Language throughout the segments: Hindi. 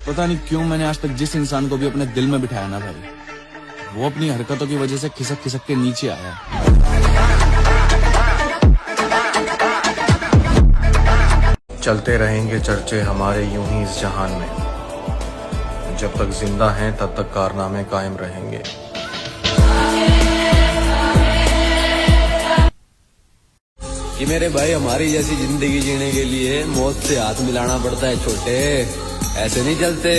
पता नहीं क्यों मैंने आज तक जिस इंसान को भी अपने दिल में बिठाया ना भाई, वो अपनी हरकतों की वजह से खिसक खिसक के नीचे आया। चलते रहेंगे चर्चे हमारे यूं ही इस जहान में, जब तक जिंदा हैं तब तक कारनामे कायम रहेंगे। कि मेरे भाई हमारी जैसी जिंदगी जीने के लिए मौत से हाथ मिलाना पड़ता है छोटे, ऐसे नहीं चलते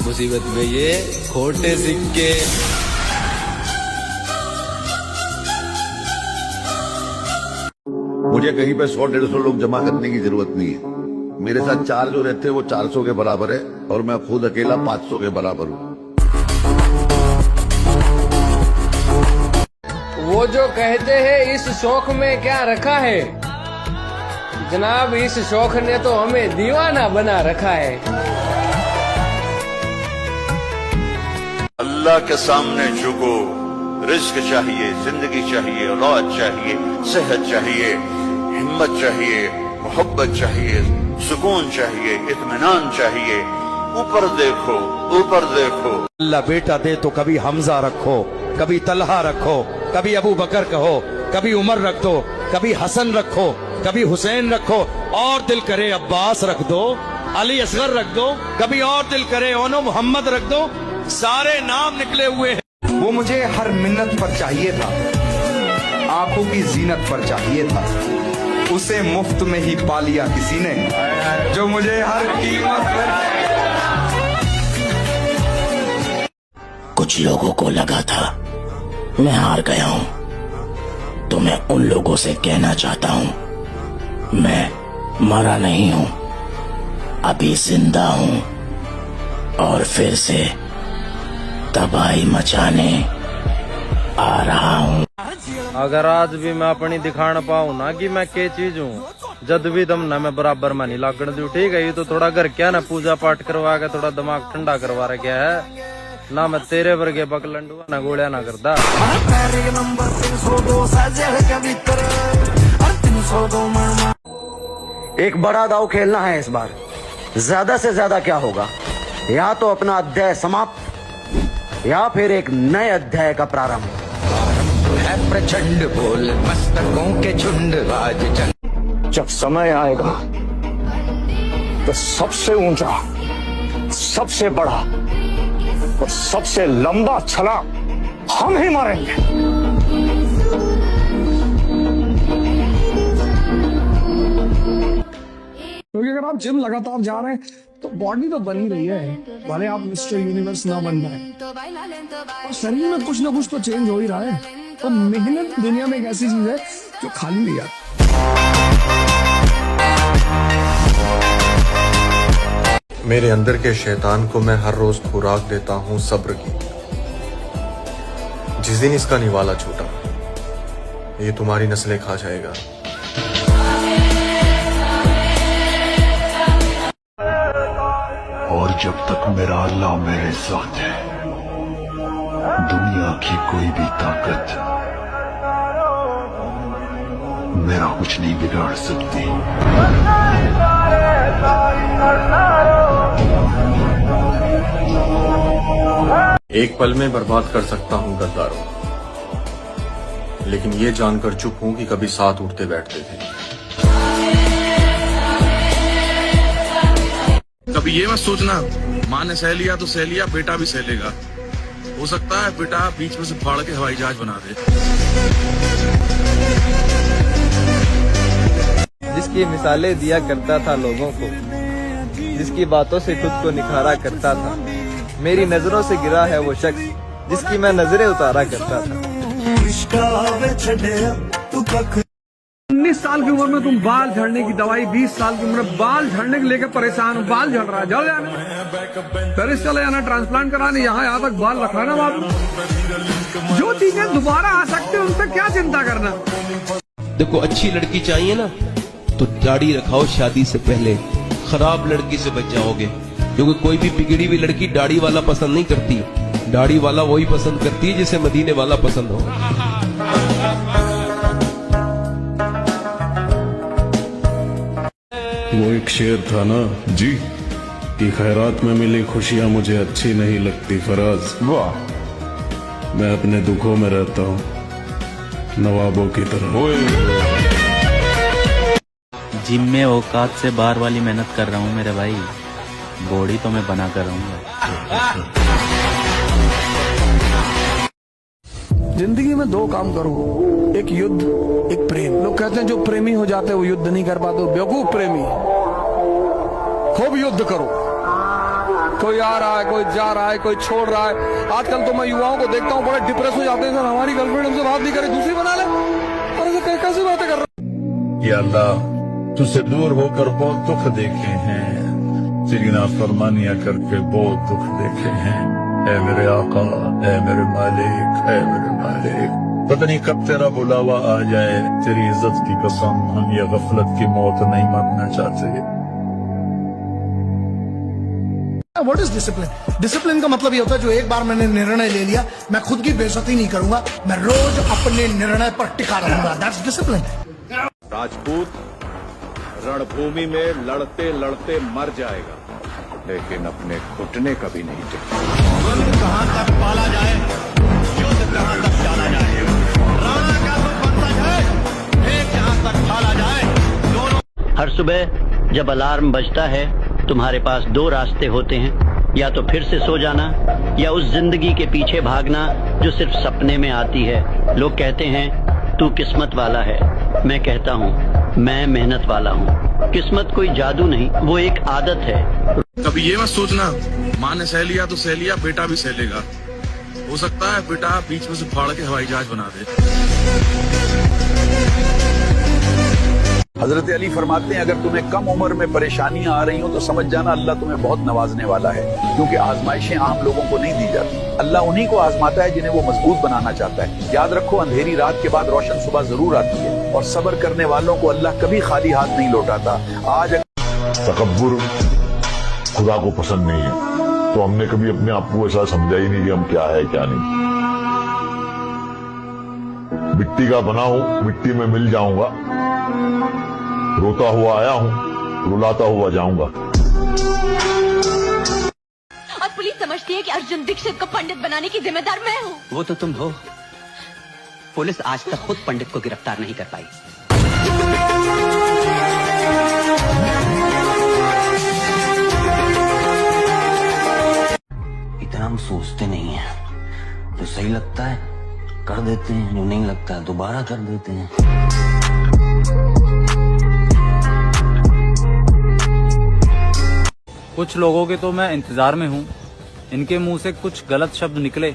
मुसीबत में ये खोटे सिक्के। मुझे कहीं पे 100-150 लोग जमा करने की जरूरत नहीं है। मेरे साथ 4 जो रहते हैं वो 400 के बराबर है और मैं खुद अकेला 500 के बराबर हूँ। वो जो कहते हैं इस शौक में क्या रखा है, जनाब इस शौक ने तो हमें दीवाना बना रखा है। अल्लाह के सामने झुको, रिस्क चाहिए, जिंदगी चाहिए, औलाद चाहिए, सेहत चाहिए, हिम्मत चाहिए, मोहब्बत चाहिए, सुकून चाहिए, इत्मीनान चाहिए। ऊपर देखो, ऊपर देखो। अल्लाह बेटा दे तो कभी हमजा रखो, कभी तलहा रखो, कभी अबू बकर कहो, कभी उमर रख दो, कभी हसन रखो, कभी हुसैन रखो, और दिल करे अब्बास रख दो, अली असगर रख दो, कभी और दिल करे ओनो मोहम्मद रख दो। सारे नाम निकले हुए हैं। वो मुझे हर मिन्नत पर चाहिए था, आंखों की जीनत पर चाहिए था, उसे मुफ्त में ही पा लिया किसी ने, जो मुझे हर कीमत पर। कुछ लोगों को लगा था मैं हार गया हूं, तो मैं उन लोगों से कहना चाहता हूं मैं मरा नहीं हूं, अभी जिंदा हूं और फिर से तबाही मचाने आ रहा हूं। अगर आज भी मैं अपनी दिखाना पाऊं ना कि मैं के चीज हूँ, जद भी दम ना मैं बराबर में नहीं लागण दू। ठीक है, ये तो थोड़ा घर क्या ना पूजा पाठ करवा के थोड़ा दिमाग ठंडा करवा रहा गया है ना। मैं तेरे वर्गे बकलंडुआ ना गोलियां ना करदा। एक बड़ा दाव खेलना है इस बार। ज्यादा से ज्यादा क्या होगा, या तो अपना अध्याय समाप्त या फिर एक नए अध्याय का प्रारंभ। है प्रचंड बोल मस्तकों के झुंड आज जंग। जब समय आएगा तो सबसे ऊंचा, सबसे बड़ा और सबसे लंबा छलांग हम ही मारेंगे। क्योंकि अगर आप जिम लगातार जा रहे हैं तो बॉडी तो बन ही रही है, भले आप मिस्टर यूनिवर्स ना बन पाए, और शरीर में कुछ ना कुछ तो चेंज हो ही रहा है। तो मेहनत दुनिया में एक ऐसी चीज है जो खाली नहीं आती। मेरे अंदर के शैतान को मैं हर रोज खुराक देता हूँ सब्र की। जिस दिन इसका निवाला छूटा, ये तुम्हारी नस्लें खा जाएगा। और जब तक मेरा अल्लाह मेरे साथ है, दुनिया की कोई भी ताकत मेरा कुछ नहीं बिगाड़ सकती। एक पल में बर्बाद कर सकता हूँ गद्दारों, लेकिन ये जानकर चुप हूँ कि कभी साथ उठते बैठते थे। कभी ये मत सोचना माँ ने सह लिया तो सह लिया, बेटा भी सह लेगा। हो सकता है बेटा बीच में से फाड़ के हवाई जहाज बना दे। जिसकी मिसालें दिया करता था लोगों को, जिसकी बातों से खुद को निखारा करता था, मेरी नजरों से गिरा है वो शख्स जिसकी मैं नजरें उतारा करता था। 19 साल की उम्र में तुम बाल झड़ने की दवाई, 20 साल की उम्र में बाल झड़ने के लेकर परेशान हो, बाल झड़ रहा है, झड़ जाना, पेरिस चले जाना, ट्रांसप्लांट कराने, यहाँ तक बाल रखवाना बाबू। जो चीजें दोबारा आ सकती है उन पर क्या चिंता करना। देखो अच्छी लड़की चाहिए ना तो दाढ़ी रखाओ शादी से पहले, खराब लड़की से बच जाओगे। क्योंकि कोई भी बिगड़ी हुई लड़की दाढ़ी वाला पसंद नहीं करती, दाढ़ी वाला वही पसंद करती है जिसे मदीने वाला पसंद हो। वो एक शेर था ना जी, कि खैरात में मिली खुशियां मुझे अच्छी नहीं लगती फराज। वाह, मैं अपने दुखों में रहता हूँ नवाबों की तरह। जिम में औकात से बाहर वाली मेहनत कर रहा हूँ मेरे भाई, बॉडी तो मैं बना कर रहूंगा। जिंदगी में दो काम करो, एक युद्ध एक प्रेम। लोग कहते हैं जो प्रेमी हो जाते हैं वो युद्ध नहीं कर पाते, बेवकूफ प्रेमी। खूब युद्ध करो। कोई आ रहा है, कोई जा रहा है, कोई छोड़ रहा है। आजकल तो मैं युवाओं को देखता हूँ बड़े डिप्रेस हो जाते हैं, सर हमारी गर्लफ्रेंड हमसे बात नहीं करे, दूसरी बना ले। और ऐसे कैसी बातें कर रहे? या अल्लाह, तुझसे दूर होकर बहुत दुख देखे हैं, तेरी नाफरमानियां करके बहुत दुख देखे हैं। ऐ मेरे आका, ऐ मेरे मालिक, ऐ मेरे मालिक, पता नहीं कब तेरा बुलावा आ जाए। तेरी इज्जत की कसम, हम ये गफलत की मौत नहीं मरना चाहते। What is discipline? डिसिप्लिन का मतलब ये होता है जो एक बार मैंने निर्णय ले लिया, मैं खुद की बेइज्जती नहीं करूंगा, मैं रोज अपने निर्णय पर टिका रहूंगा। That's discipline. राजपूत रणभूमि में लड़ते लड़ते मर जाएगा, लेकिन अपने घुटने कभी नहीं टिकता। कहां तक पाला जाए, युद्ध कहां तक डाला जाए, राणा का तो बनता जाए, एक जहां तक पाला जाए, दोनों। हर सुबह जब अलार्म बजता है तुम्हारे पास दो रास्ते होते हैं, या तो फिर से सो जाना या उस जिंदगी के पीछे भागना जो सिर्फ सपने में आती है। लोग कहते हैं तू किस्मत वाला है, मैं कहता हूँ मैं मेहनत वाला हूँ। किस्मत कोई जादू नहीं, वो एक आदत है। कभी ये मत सोचना माँ ने सह लिया तो सह लिया, बेटा भी सह लेगा। हो सकता है बेटा बीच में से फाड़ के हवाई जहाज बना दे। हजरत अली फरमाते हैं अगर तुम्हें कम उम्र में परेशानियां आ रही हो तो समझ जाना अल्लाह तुम्हें बहुत नवाजने वाला है, क्योंकि आजमाइशें आम लोगों को नहीं दी जाती। अल्लाह उन्हीं को आजमाता है जिन्हें वो मजबूत बनाना चाहता है। याद रखो, अंधेरी रात के बाद रोशन सुबह जरूर आती है, और सब्र करने वालों को अल्लाह कभी खाली हाथ नहीं लौटाता। आज तकब्बुर खुदा को पसंद नहीं है, तो हमने कभी अपने आप को ऐसा समझा ही नहीं कि हम क्या है क्या नहीं। मिट्टी का बना हूं, मिट्टी में मिल जाऊंगा, रोता हुआ आया हूं, रुलाता हुआ जाऊंगा। और पुलिस समझती है कि अर्जुन दीक्षित को पंडित बनाने की जिम्मेदार मैं हूँ। वो तो तुम हो। पुलिस आज तक खुद पंडित को गिरफ्तार नहीं कर पाई। इतना हम सोचते नहीं है, जो सही लगता है कर देते हैं, जो नहीं लगता है दोबारा कर देते हैं। कुछ लोगों के तो मैं इंतजार में हूँ, इनके मुंह से कुछ गलत शब्द निकले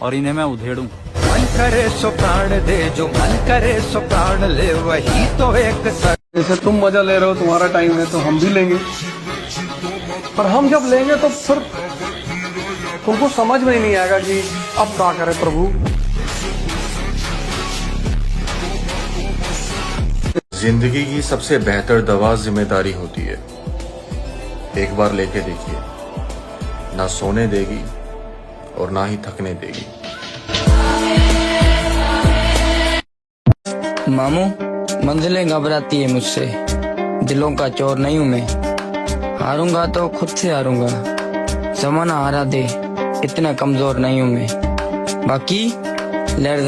और इन्हें मैं उधेड़ूं। मन करे सो प्राण दे, जो मन करे सो प्राण ले, वही तो एक जैसे तुम मजा ले रहे हो, तुम्हारा टाइम है तो हम भी लेंगे, पर हम जब लेंगे तो फिर तुमको समझ में ही नहीं आएगा कि अब क्या करे प्रभु। जिंदगी की सबसे बेहतर दवा जिम्मेदारी होती है। एक बार लेके देखिए, ना सोने देगी और ना ही थकने देगी। मामू, मंजिलें घबराती है मुझसे, दिलों का चोर नहीं हूं मैं। हारूंगा तो खुद से हारूंगा, जमाना हारा दे, इतना कमजोर नहीं हूं मैं। बाकी लड़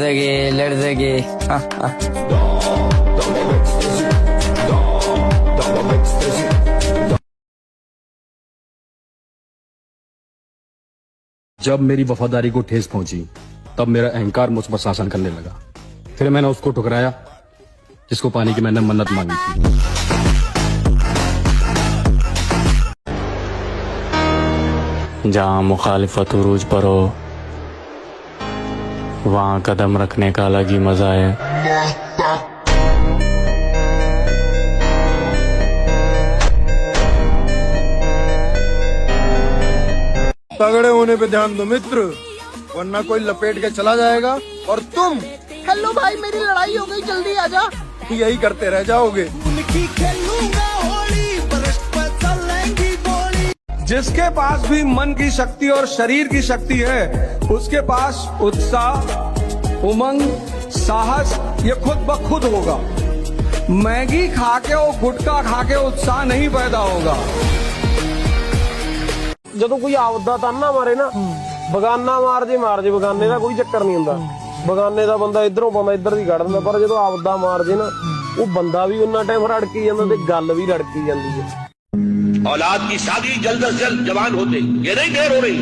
देंगे। जब मेरी वफादारी को ठेस पहुंची, तब मेरा अहंकार मुझ पर शासन करने लगा। फिर मैंने उसको ठुकराया जिसको पाने की मैंने मन्नत मांगी थी। जहाँ मुखालिफत उरूज पर हो, वहाँ कदम रखने का अलग ही मजा है। तगड़े होने पे ध्यान दो मित्र, वरना कोई लपेट के चला जाएगा और तुम हेलो भाई, मेरी लड़ाई हो गई, जल्दी आजा, यही करते रह जाओगे। जिसके पास भी मन की शक्ति और शरीर की शक्ति है, उसके पास उत्साह, उमंग, साहस ये खुद ब खुद होगा। मैगी खा के और गुटखा खा के उत्साह नहीं पैदा होगा। ਜਦੋਂ ਕੋਈ ਆਪਦਾ ਤਾਨਾ ਮਾਰੇ ਨਾ, ਬਗਾਨਾ ਮਾਰ ਜੇ ਬਗਾਨੇ ਦਾ ਕੋਈ ਚੱਕਰ ਨਹੀਂ ਹੁੰਦਾ। ਬਗਾਨੇ ਦਾ ਬੰਦਾ ਇਧਰੋਂ ਪਾਉਂਦਾ ਇੱਧਰ ਦੀ ਕੱਢ ਦਿੰਦਾ, ਪਰ ਜਦੋਂ ਆਪਦਾ ਮਾਰ ਜੇ ਨਾ, ਉਹ ਬੰਦਾ ਵੀ ਉਨਾ टाइम रड़की ਜਾਂਦਾ ਤੇ ਗੱਲ भी रड़की ਜਾਂਦੀ है। औलाद की शादी जल्द अज जल्द जवान होते, ये नहीं देर हो रही।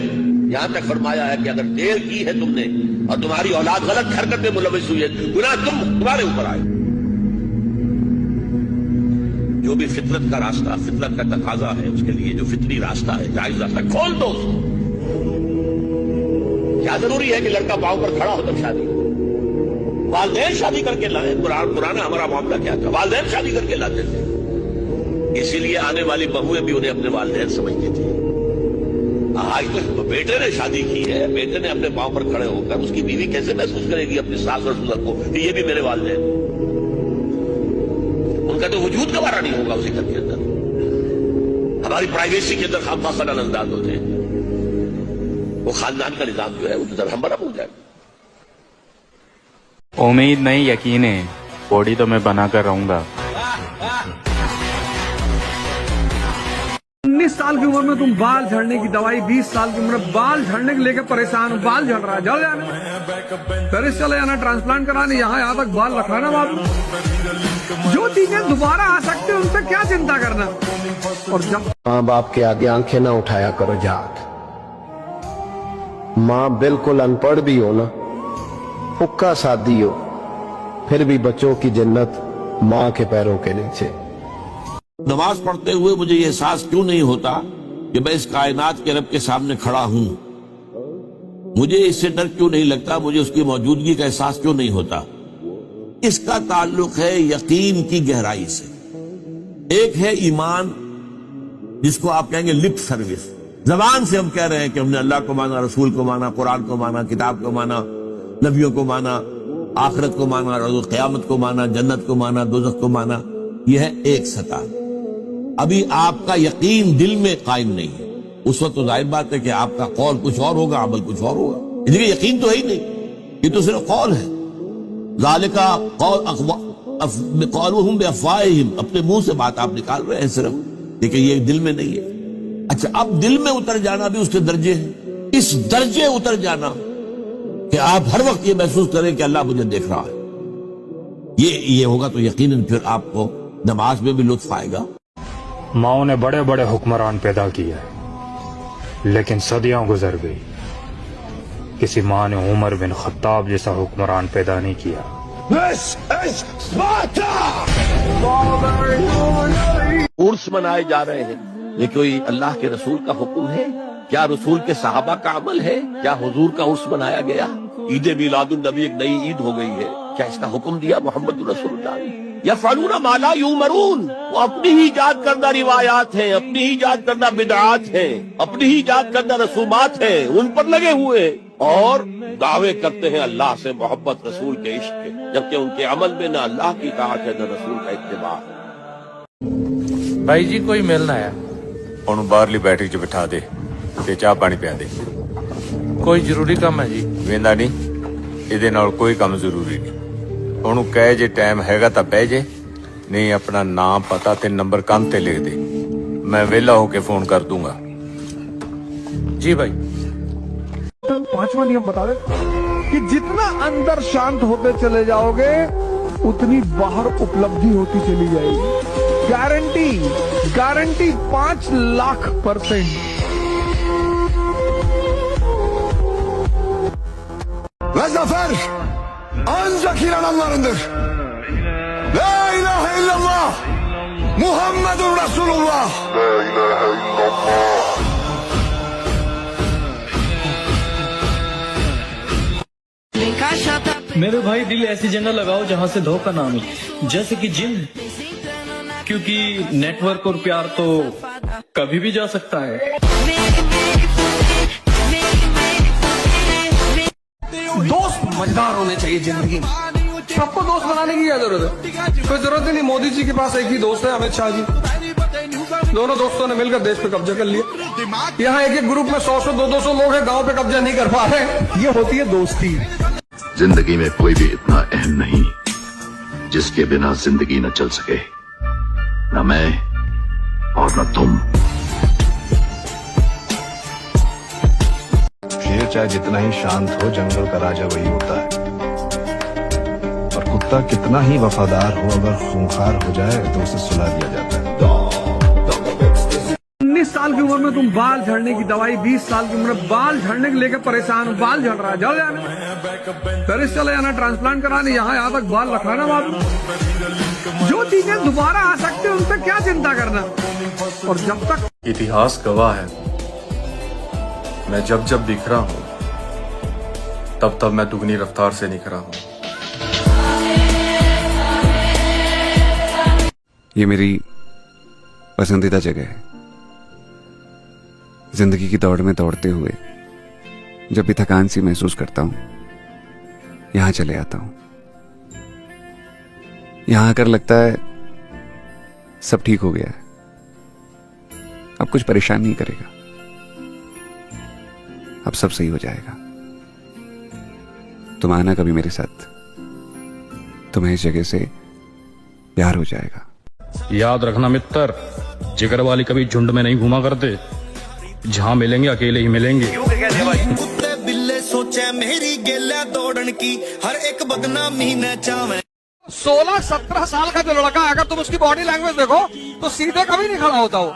यहाँ तक फरमाया है कि अगर देर की है तुमने और तुम्हारी औलाद गलत हरकत में मुलविस हुई है, गुनाह तुम्हारे ऊपर आए। जो भी फितरत का रास्ता, फितरत का तकाजा है, उसके लिए जो फितरी रास्ता है, जायज रास्ता, खोल दो उसको। क्या जरूरी है कि लड़का पांव पर खड़ा हो तब शादी? वालदेन शादी करके लाए। पुराना हमारा मामला क्या था, वालदेन शादी करके लाते थे, इसीलिए आने वाली बहुएं भी उन्हें अपने वालदेन समझती थी। आज तो बेटे ने शादी की है, बेटे ने अपने पांव पर खड़े होकर, उसकी बीवी कैसे महसूस करेगी अपनी सास और ससुर को कि ये भी मेरे वालदेन। उनका तो वजूद गवारा नहीं होगा उसी घर के अंदर। हमारी प्राइवेसी के अंदर खामखा खलल अंदाज होते हैं। वो खानदान का निजाम जो है वो तो हम बराबर हो जाएगा। उम्मीद नहीं, यकीन है, बॉडी तो मैं बना कर रहूंगा। 19 साल की उम्र में तुम बाल झड़ने की दवाई, 20 साल की उम्र में बाल झड़ने के लेकर परेशान हो, बाल झड़ रहा है, झड़ जाना, पेरिस चले जाना, ट्रांसप्लांट कराने, यहाँ तक बाल रखना बाप। जो चीजें दोबारा आ सकती है उनसे क्या चिंता करना। और जब माँ बाप के आगे आंखें ना उठाया करो जाग। माँ बिल्कुल अनपढ़ भी हो ना, हुक्का सादी हो, फिर भी बच्चों की जन्नत माँ के पैरों के नीचे। नमाज पढ़ते हुए मुझे ये एहसास क्यों नहीं होता कि मैं इस कायनात के रब के सामने खड़ा हूं? मुझे इससे डर क्यों नहीं लगता? मुझे उसकी मौजूदगी का एहसास क्यों नहीं होता? इसका ताल्लुक है यकीन की गहराई से। एक है ईमान, जिसको आप कहेंगे लिप सर्विस, जबान से हम कह रहे हैं कि हमने अल्लाह को माना, रसूल को माना, कुरान को माना, किताब को माना, नबियों को माना, आखिरत को माना, रोज़ क़यामत को माना, जन्नत को माना, दोज़ख को माना। यह है एक सतह। अभी आपका यकीन दिल में कायम नहीं है। उस वक्त तो जाहिर बात है कि आपका कौल कुछ और होगा, अमल कुछ और होगा। इसलिए यकीन तो है ही नहीं, ये तो सिर्फ कौल है। ज़ालिका क़ौलुहुम बिअफ़वाहिहिम, अपने मुंह से बात आप निकाल रहे हैं सिर्फ, लेकिन ये दिल में नहीं है। अच्छा, अब दिल में उतर जाना भी उसके दर्जे हैं। इस दर्जे उतर जाना कि आप हर वक्त ये महसूस करें कि अल्लाह मुझे देख रहा है, ये होगा तो यकीनन फिर आपको नमाज में भी लुत्फ आएगा। माओ ने बड़े बड़े हुक्मरान पैदा किए, लेकिन सदियां गुजर गई, किसी माँ ने उमर बिन खत्ताब जैसा हुक्मरान पैदा नहीं किया। उर्स मनाए जा रहे हैं, ये कोई अल्लाह के रसूल का हुक्म है? क्या रसूल के सहाबा का अमल है? क्या हुजूर का उर्स मनाया गया? ईद मिलादुन नबी एक नई ईद हो गई है, क्या इसका हुक्म दिया मोहम्मद रसूलुल्लाह ने? या फलूना माला युमरून, वो अपनी ही इजाद करदा रिवायात हैं, अपनी ही इजाद करदा बिदआत हैं, अपनी ही इजाद करदा रसूमात हैं, उन पर लगे हुए और दावे करते हैं अल्लाह से मोहब्बत, रसूल के इश्क के, जबकि उनके अमल में न अल्लाह की इताअत है न रसूल का इत्तिबा। भाई जी कोई मिलना है, ਉਹਨੂੰ ਬਾਹਰਲੀ ਬੈਠਕ 'ਚ ਬਿਠਾ ਦੇ ਤੇ ਚਾਹ ਪਾਣੀ ਪਿਆ ਦੇ। ਕੋਈ ਜ਼ਰੂਰੀ ਕੰਮ ਹੈ ਜੀ? ਵੇਂਦਾ ਨਹੀਂ, ਇਹਦੇ ਨਾਲ ਕੋਈ ਕੰਮ ਜ਼ਰੂਰੀ ਨਹੀਂ। ਉਹਨੂੰ ਕਹੇ ਜੇ ਟਾਈਮ ਹੈਗਾ ਤਾਂ ਬਹਿ ਜੇ, ਨਹੀਂ ਆਪਣਾ ਨਾਮ ਪਤਾ ਤੇ ਨੰਬਰ ਕੰਧ ਤੇ ਲਿਖ ਦੇ, मैं वेला होके फोन कर दूंगा। जी भाई। तो पांचवा नियम बता दे कि जितना अंदर शांत होते चले जाओगे उतनी बाहर उपलब्धि होती चली जाएगी। Guarantee guarantee 5,00,000%। Ve zafer ancak inananlarındır. La ilahe illallah Muhammedun Resulullah. La ilahe illallah. मेरे भाई दिल ऐसी जगह लगाओ जहाँ से धोखा ना मिले, जैसे कि जिम, क्योंकि नेटवर्क और प्यार तो कभी भी जा सकता है। दोस्त मजेदार होने चाहिए जिंदगी में। सबको दोस्त बनाने की क्या जरूरत है? कोई जरूरत ही नहीं। मोदी जी के पास एक ही दोस्त है, अमित शाह जी। दोनों दोस्तों ने मिलकर देश पे कब्जा कर लिया। यहाँ एक एक ग्रुप में 100-100, 200 लोग हैं, गांव पे कब्जा नहीं कर पा रहे। ये होती है दोस्ती। जिंदगी में कोई भी इतना अहम नहीं जिसके बिना जिंदगी न चल सके, न मैं और न तुम। चाहे जितना ही शांत हो, जंगल का राजा वही होता है। और कुत्ता कितना ही वफादार हो, अगर खूंखार हो जाए तो उसे सुला दिया जाता है। 19 साल की उम्र में तुम बाल झड़ने की दवाई, 20 साल की उम्र में बाल झड़ने को लेकर परेशान हो, बाल झड़ रहा है, जल जाना, पेरिस चले जाना, ट्रांसप्लांट कराने, यहाँ तक बाल रखना बाबू। जो चीजें दोबारा आ सकती है उन पर क्या चिंता करना। और जब तक इतिहास गवाह है, मैं जब जब बिखरा हूं तब तब मैं दुगनी रफ्तार से निखरा हूं। ये मेरी पसंदीदा जगह है। जिंदगी की दौड़ में दौड़ते हुए जब भी थकान सी महसूस करता हूं, यहां चले आता हूं। यहां आकर लगता है सब ठीक हो गया है, अब कुछ परेशान नहीं करेगा, अब सब सही हो जाएगा। तुम आना कभी मेरे साथ, तुम्हें इस जगह से प्यार हो जाएगा। याद रखना मित्र, जिगर वाली कभी झुंड में नहीं घूमा करते, जहां मिलेंगे अकेले ही मिलेंगे। कुत्ते बिल्ले सोचे मेरी गेला दौड़न की, हर एक बदनामी न चावे। 16-17 साल का जो लड़का है, अगर तुम उसकी बॉडी लैंग्वेज देखो तो सीधे कभी नहीं खड़ा होता वो।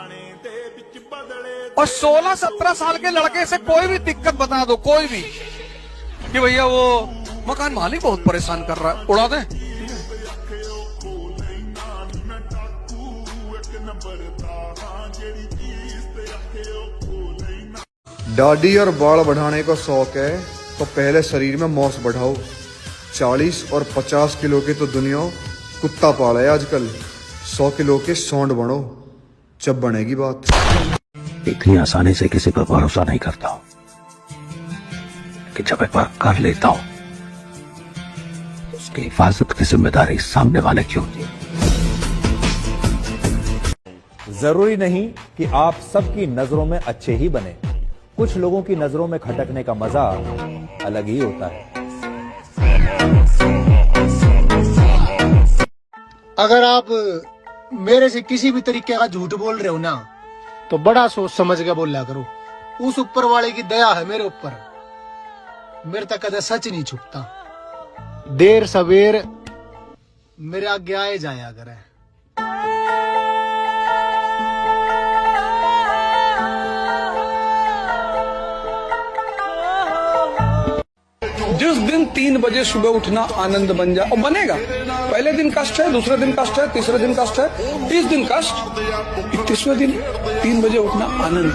और 16-17 साल के लड़के से कोई भी दिक्कत बता दो, कोई भी, कि भैया वो मकान मालिक बहुत परेशान कर रहा है, उड़ा दे। दाढ़ी और बाल बढ़ाने का शौक है तो पहले शरीर में मौस बढ़ाओ। 40 और 50 किलो की तो दुनिया कुत्ता पाला है आजकल। 100 किलो के सौंड बनो, जब बनेगी बात। इतनी आसानी से किसी पर भरोसा नहीं करता हूं, कि जब एक बार कर लेता हूं तो उसकी हिफाजत की जिम्मेदारी सामने वाले की होती है। जरूरी नहीं कि आप सबकी नजरों में अच्छे ही बने, कुछ लोगों की नजरों में खटकने का मजा अलग ही होता है। अगर आप मेरे से किसी भी तरीके का झूठ बोल रहे हो ना, तो बड़ा सोच समझ के बोला करो। उस ऊपर वाले की दया है मेरे ऊपर, मेरे तक कदे सच नहीं छुपता। देर सवेर मेरे आगे आए जाया करे। जिस दिन 3 बजे सुबह उठना आनंद बन जाए, और बनेगा। पहले दिन कष्ट है, दूसरे दिन कष्ट है, तीसरे दिन कष्ट है, 30 दिन कष्ट, 31वें दिन 3 बजे उठना आनंद।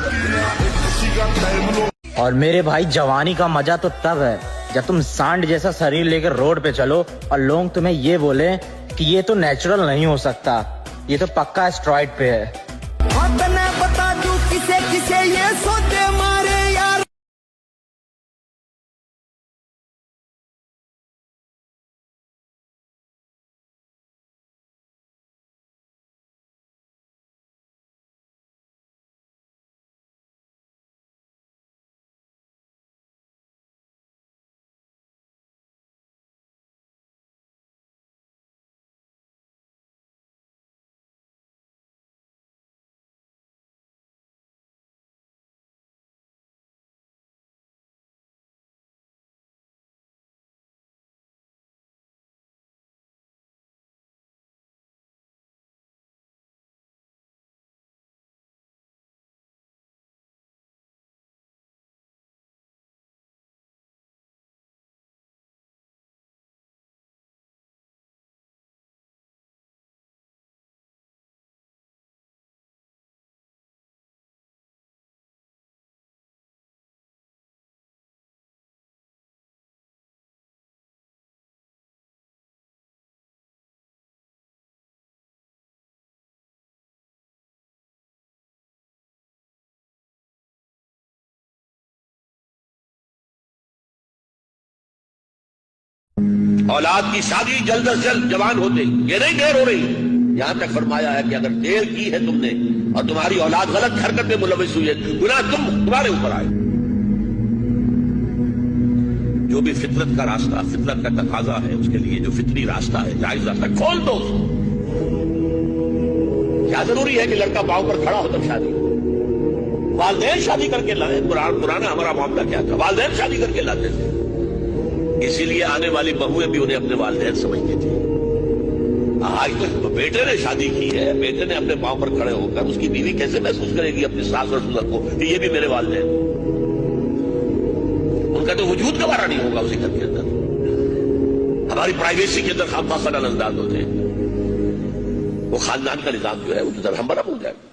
और मेरे भाई, जवानी का मजा तो तब है जब तुम सांड जैसा शरीर लेकर रोड पे चलो और लोग तुम्हें ये बोले कि ये तो नेचुरल नहीं हो सकता, ये तो पक्का स्टेरॉइड पे है। बता दूं किसे किसे ये सोचे मारे यार। औलाद की शादी जल्द अज जल्द जवान होते, ये नहीं देर हो रही। यहां तक फरमाया है कि अगर देर की है तुमने और तुम्हारी औलाद गलत हरकत में मुलविस हुई है, गुनाह तुम्हारे ऊपर आए। जो भी फितरत का रास्ता, फितरत का तकाजा है, उसके लिए जो फितरी रास्ता है, जायज रास्ता, खोल दो। क्या जरूरी है कि लड़का पांव पर खड़ा हो तब शादी? वालिदैन शादी करके लाए। पुराना हमारा मामला क्या था, वालिदैन शादी करके लाते थे, इसीलिए आने वाली बहुएं भी उन्हें अपने वालिदैन समझती थी। आज तो बेटे ने शादी की है, बेटे ने अपने पांव पर खड़े होकर, उसकी बीवी कैसे महसूस करेगी अपनी सास और ससुर को कि ये भी मेरे वालिदैन, उनका तो वजूद गवारा नहीं होगा उसी घर के अंदर। हमारी प्राइवेसी के अंदर खामखा अंदाज होते हैं, वो खानदान का निजाम जो है वो तो हम बराबर हो जाएगा।